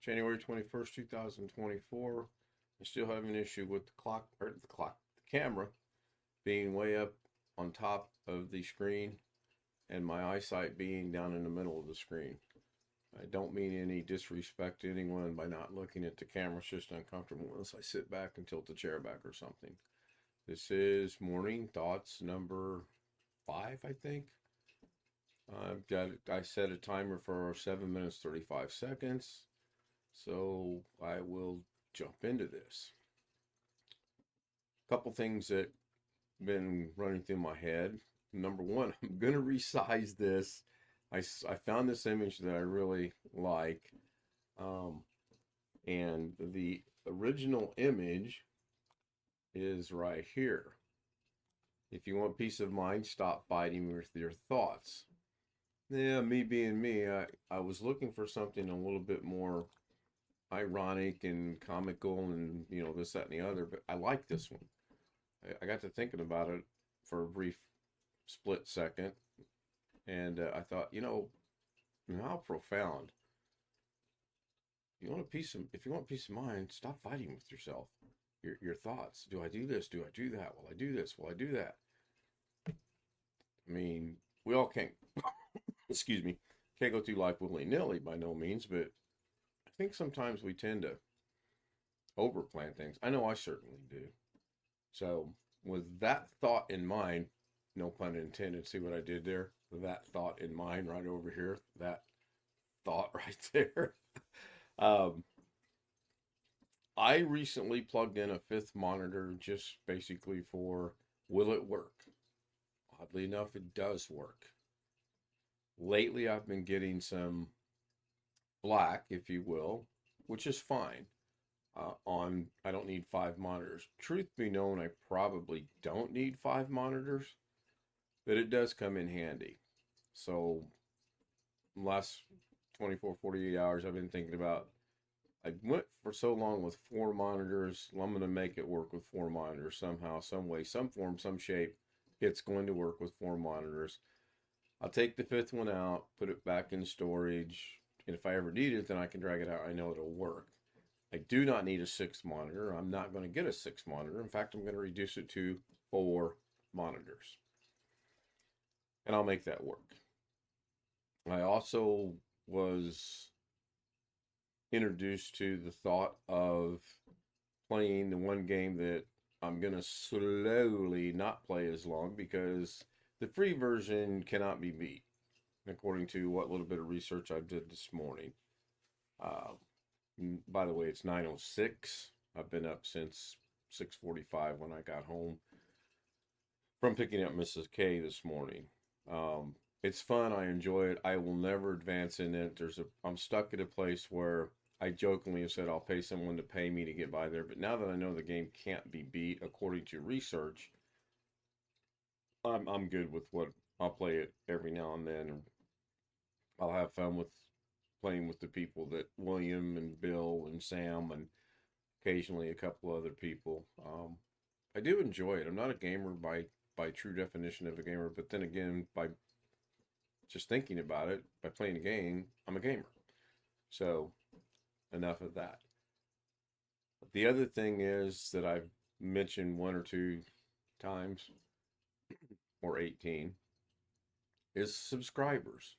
January 21st, 2024. I still have an issue with the camera being way up on top of the screen and my eyesight being down in the middle of the screen. I don't mean any disrespect to anyone by not looking at the camera. It's just uncomfortable unless I sit back and tilt the chair back or something. This is Morning Thoughts number 5, I think. I set a timer for 7 minutes 35 seconds. So I will jump into this. Couple things that been running through my head. Number one, I'm going to resize this. I found this image that I really like. And the original image is right here. If you want peace of mind, stop fighting with your thoughts. Yeah, me being me, I was looking for something a little bit more ironic and comical and, this, that, and the other, but I like this one. I got to thinking about it for a brief split second, and I thought, how profound. If you want peace of mind, stop fighting with yourself. Your thoughts. Do I do this? Do I do that? Will I do this? Will I do that? I mean, we all can't, excuse me, can't go through life willy-nilly by no means, but I think sometimes we tend to overplan things. I know I certainly do. So with that thought in mind, no pun intended, see what I did there? That thought in mind right over here, that thought right there. um, I recently plugged in a fifth monitor just basically for, will it work? Oddly enough, it does work. Lately, I've been getting some black, if you will, which is fine. I don't need 5 monitors. Truth be known, I probably don't need 5 monitors, but it does come in handy. So last 24, 48 hours, I've been thinking about, I went for so long with 4 monitors. Well, I'm going to make it work with 4 monitors somehow, some way, some form, some shape. It's going to work with 4 monitors. I'll take the fifth one out, put it back in storage, and if I ever need it, then I can drag it out. I know it'll work. I do not need a sixth monitor. I'm not going to get a sixth monitor. In fact, I'm going to reduce it to 4 monitors. And I'll make that work. I also was introduced to the thought of playing the one game that I'm going to slowly not play as long because the free version cannot be beat, according to what little bit of research I did this morning. By the way, it's 9:06. I've been up since 6:45 when I got home from picking up Mrs. K this morning. It's fun. I enjoy it. I will never advance in it. I'm stuck at a place where I jokingly have said I'll pay someone to pay me to get by there. But now that I know the game can't be beat according to research, I'm good with what I'll play it every now and then. And I'll have fun with playing with the people that William and Bill and Sam and occasionally a couple other people. I do enjoy it. I'm not a gamer by true definition of a gamer, but then again, by just thinking about it, by playing a game, I'm a gamer. So enough of that. The other thing is that I've mentioned 1 or 2 times, or 18, is subscribers.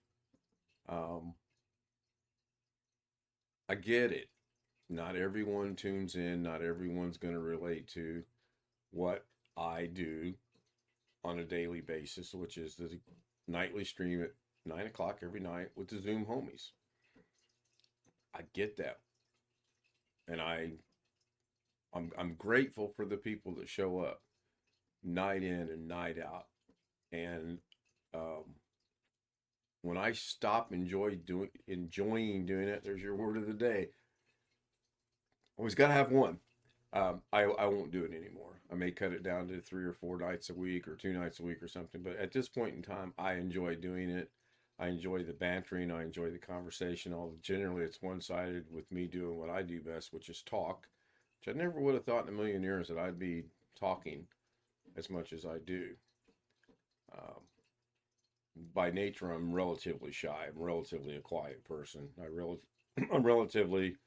Um, I get it. Not everyone tunes in. Not everyone's going to relate to what I do on a daily basis, which is the nightly stream at 9 o'clock every night with the Zoom homies. I get that. And I'm grateful for the people that show up night in and night out. And when I stop enjoying doing it, there's your word of the day. Always got to have one. I won't do it anymore. I may cut it down to 3 or 4 nights a week or 2 nights a week or something. But at this point in time, I enjoy doing it. I enjoy the bantering. I enjoy the conversation. Generally, it's one-sided with me doing what I do best, which is talk. Which I never would have thought in a million years that I'd be talking as much as I do. Um, by nature, I'm relatively shy. I'm relatively a quiet person. I'm relatively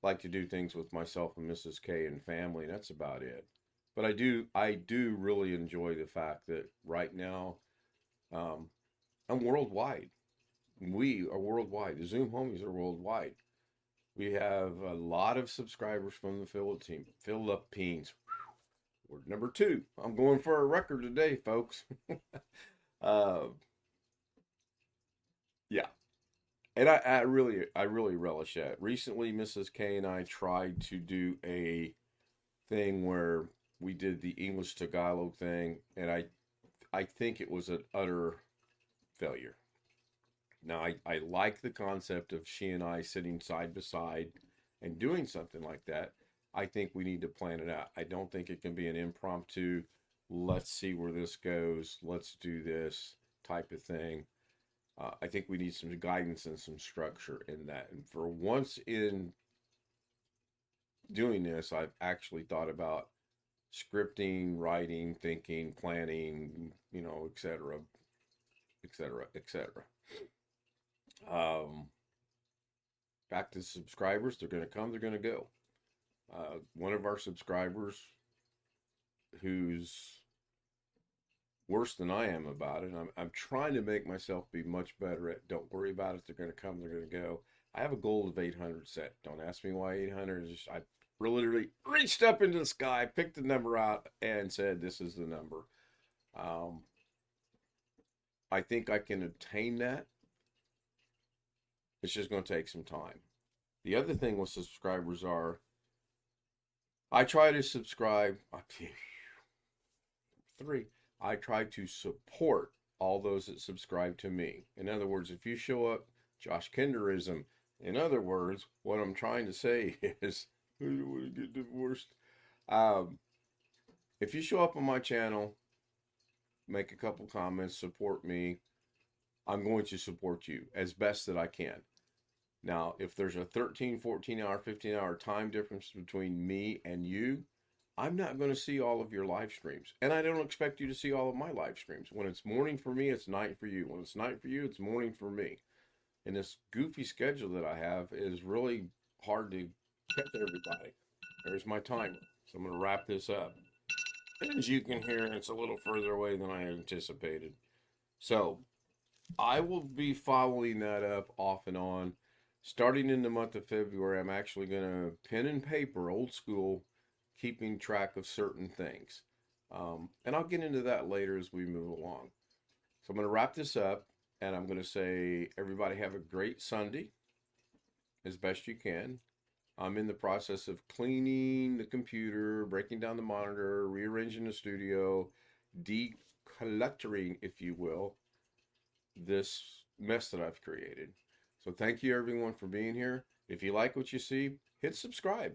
like to do things with myself and Mrs. K and family, and that's about it. But I do really enjoy the fact that right now, um, I'm worldwide. We are worldwide. The Zoom homies are worldwide. We have a lot of subscribers from the Philippines. We're number two. I'm going for a record today, folks. uh, yeah, and I really relish that. Recently, Mrs. K and I tried to do a thing where we did the English Tagalog thing, and I think it was an utter failure. Now, I like the concept of she and I sitting side by side and doing something like that. I think we need to plan it out. I don't think it can be an impromptu, let's see where this goes, let's do this type of thing. I think we need some guidance and some structure in that. And for once in doing this, I've actually thought about scripting, writing, thinking, planning, et cetera, et cetera, et cetera. Um, Back to subscribers, they're going to come, they're going to go. One of our subscribers who's worse than I am about it, I'm trying to make myself be much better at don't worry about it, they're going to come, they're going to go. I have a goal of 800 set. Don't ask me why 800 is. I literally reached up into the sky, picked the number out, and said, this is the number. Um, I think I can obtain that. It's just going to take some time. The other thing with subscribers are I try to subscribe. Three, I try to support all those that subscribe to me. In other words, if you show up, Josh Kinderism. In other words, what I'm trying to say is, I don't want to get divorced. Um, if you show up on my channel, make a couple comments, support me, I'm going to support you as best that I can. Now, if there's a 13, 14 hour, 15-hour time difference between me and you, I'm not going to see all of your live streams. And I don't expect you to see all of my live streams. When it's morning for me, it's night for you. When it's night for you, it's morning for me. And this goofy schedule that I have is really hard to catch everybody. There's my timer. So I'm going to wrap this up. As you can hear, it's a little further away than I anticipated. So I will be following that up off and on. Starting in the month of February, I'm actually going to pen and paper, old school, keeping track of certain things. And I'll get into that later as we move along. So I'm going to wrap this up and I'm going to say, everybody have a great Sunday as best you can. I'm in the process of cleaning the computer, breaking down the monitor, rearranging the studio, decluttering, if you will, this mess that I've created. So thank you everyone for being here. If you like what you see, hit subscribe.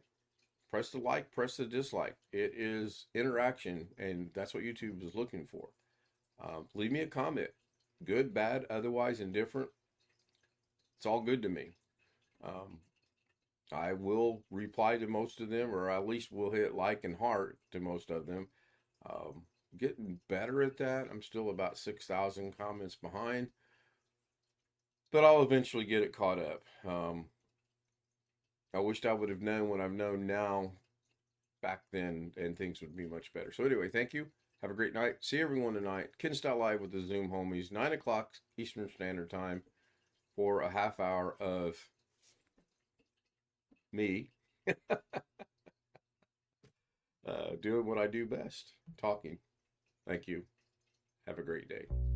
Press the like, press the dislike. It is interaction, and that's what YouTube is looking for. Leave me a comment. Good, bad, otherwise, indifferent. It's all good to me. Um, I will reply to most of them, or at least will hit like and heart to most of them. Getting better at that. I'm still about 6,000 comments behind, but I'll eventually get it caught up. I wished I would have known what I've known now back then, and things would be much better. So anyway, thank you. Have a great night. See everyone tonight. Kidden Live with the Zoom homies, 9 o'clock Eastern Standard Time for a half hour of me doing what I do best, talking. Thank you. Have a great day.